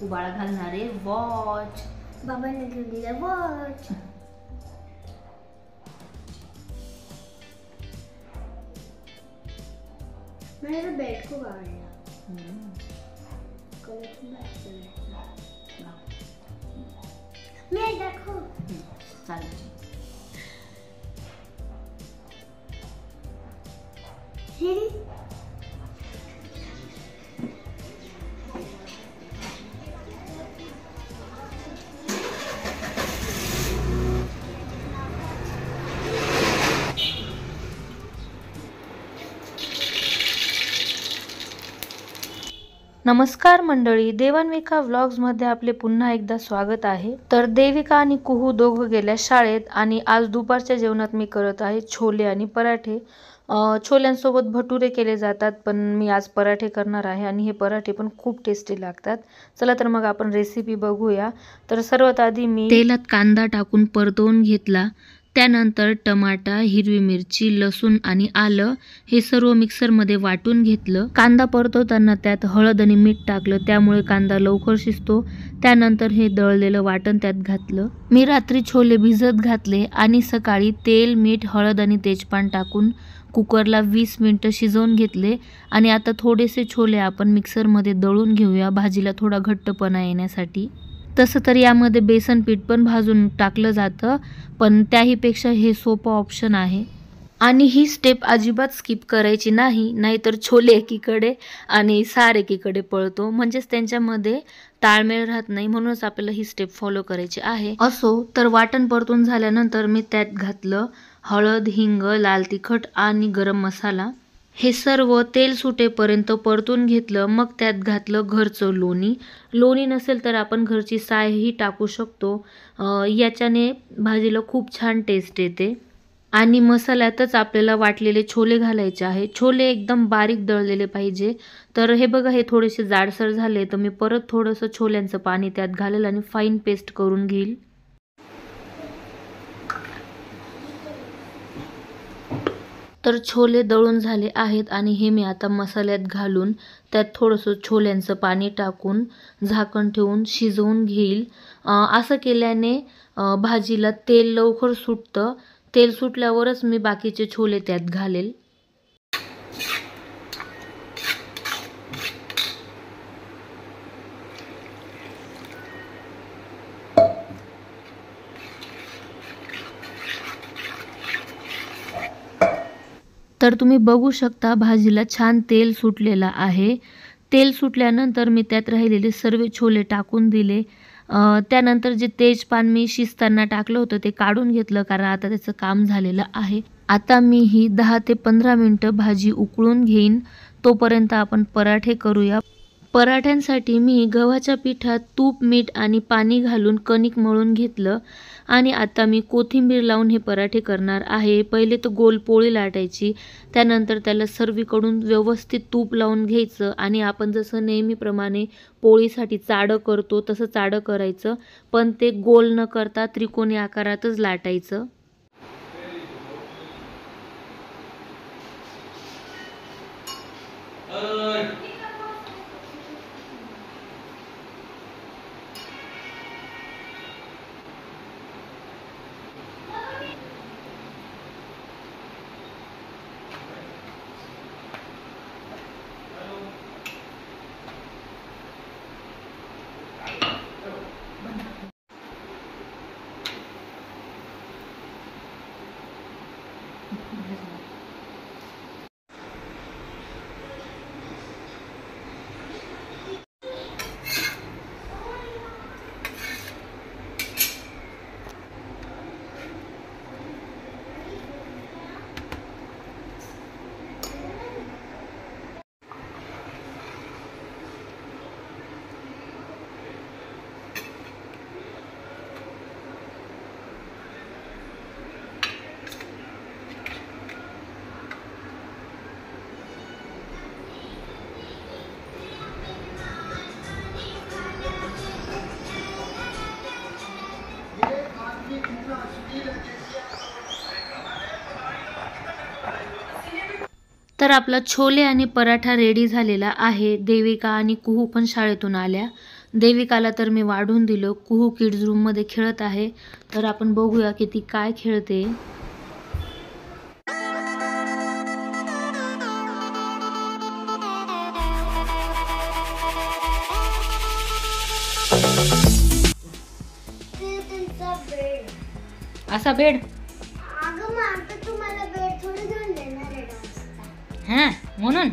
बाळा घालणार आहे वॉच. बाबाने दिला वॉच. मला बेड खूप आवडला. मी दाखव. चालेल. नमस्कार मंडळी, देवान्विका व्लॉग्समध्ये आपले पुन्हा एकदा स्वागत आहे. तर देविका आणि कुहू दोघं गेल्या शाळेत आणि आज दुपारच्या जेवणात मी करत आहे छोले आणि पराठे. छोल्यांसोबत भटुरे केले जातात, पण मी आज पराठे करणार आहे आणि हे पराठे पण खूप टेस्टी लागतात. चला तर मग आपण रेसिपी बघूया. तर सर्वात आधी मी तेलात कांदा टाकून परतवून घेतला. त्यानंतर टमाटा, हिरवी मिरची, लसूण आणि आलं हे सर्व मिक्सरमध्ये वाटून घेतलं. कांदा परतवताना त्यात हळद आणि मीठ टाकलं, त्यामुळे कांदा लवकर शिजतो. त्यानंतर हे दळलेलं वाटण त्यात घातलं. मी रात्री छोले भिजत घातले आणि सकाळी तेल, मीठ, हळद आणि तेजपान टाकून कुकरला 20 मिनिटं शिजवून घेतले. आणि आता थोडेसे छोले आपण मिक्सरमध्ये दळून घेऊया भाजीला थोडा घट्टपणा येण्यासाठी. तसं तर यामध्ये बेसन पीठ पण भाजून टाकलं जातं, पण त्याहीपेक्षा हे सोपं ऑप्शन आहे. आणि ही स्टेप अजिबात स्किप करायची नाही, नाहीतर छोले एकीकडे आणि सार एकीकडे पळतो, म्हणजेच त्यांच्यामध्ये ताळमेळ राहत नाही. म्हणूनच आपल्याला ही स्टेप फॉलो करायची आहे. असो तर वाटण परतून झाल्यानंतर मी त्यात घातलं हळद, हिंग, लाल तिखट आणि गरम मसाला. हे सर्व तेल सुटेपर्यंत परतून घेतलं. मग त्यात घातलं घरचं लोणी. लोणी नसेल तर आपण घरची सायही टाकू शकतो. याच्याने भाजीला खूप छान टेस्ट येते. आणि मसाल्यातच आपल्याला वाटलेले छोले घालायचे आहे. छोले एकदम बारीक दळलेले पाहिजे. तर हे बघा, हे थोडेसे जाडसर झाले तर मी परत थोडंसं छोल्यांचं पाणी त्यात घालेल आणि फाईन पेस्ट करून घेईल. तर छोले दळून झाले आहेत आणि हे मी आता मसाल्यात घालून त्यात थोडंसं छोल्यांचं पाणी टाकून झाकण ठेवून शिजवून घेईल. असं केल्याने भाजीला तेल लवकर सुटतं. तेल सुटल्यावरच मी बाकीचे छोले त्यात घालेल. तर तुम्ही बघू शकता भाजीला छान तेल सुटलेलं आहे. तेल सुटल्यानंतर मी त्यात राहिलेले सर्व छोले टाकून दिले. त्यानंतर जे तेजपान मी शिजताना टाकलं होतं ते काढून घेतलं, कारण आता त्याचं काम झालेलं आहे. आता मी ही 10 ते 15 मिनटं भाजी उकळून घेईन. तोपर्यंत आपण पराठे करूया. पराठ्यांसाठी मी गव्हाच्या पिठात तूप, मीठ आणि पाणी घालून कणिक मळून घेतलं. आणि आता मी कोथिंबीर लावून हे पराठे करणार आहे. पहिले तर गोल पोळी लाटायची, त्यानंतर त्याला सर्वीकडून व्यवस्थित तूप लावून घ्यायचं आणि आपण जसं नेहमीप्रमाणे पोळीसाठी चाडं करतो तसं चाडं करायचं, पण ते गोल न करता त्रिकोणी आकारातच लाटायचं. तर आपला छोले आणि पराठा रेडी झालेला आहे. देविका आणि कुहू पण शाळेतून आल्या. देविकाला तर मी वाढून दिलं. कुहू किड्स रूममध्ये खेळत आहे. तर आपण बघूया की ती काय खेळते. असा बेड अगं मग आता तुम्हाला बेड थोडी घेऊन देणार आहे डान्सचा. हां म्हणून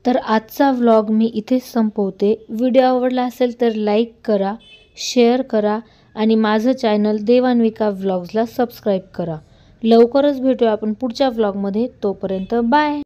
तर आजचा व्लॉग मी इथेच संपवते. व्हिडिओ आवडला असेल तर लाईक करा, शेअर करा आणि माझं चॅनल देवान्विका व्लॉग्सला सबस्क्राईब करा. लवकरच भेटूया आपण पुढच्या व्लॉगमध्ये. तोपर्यंत बाय.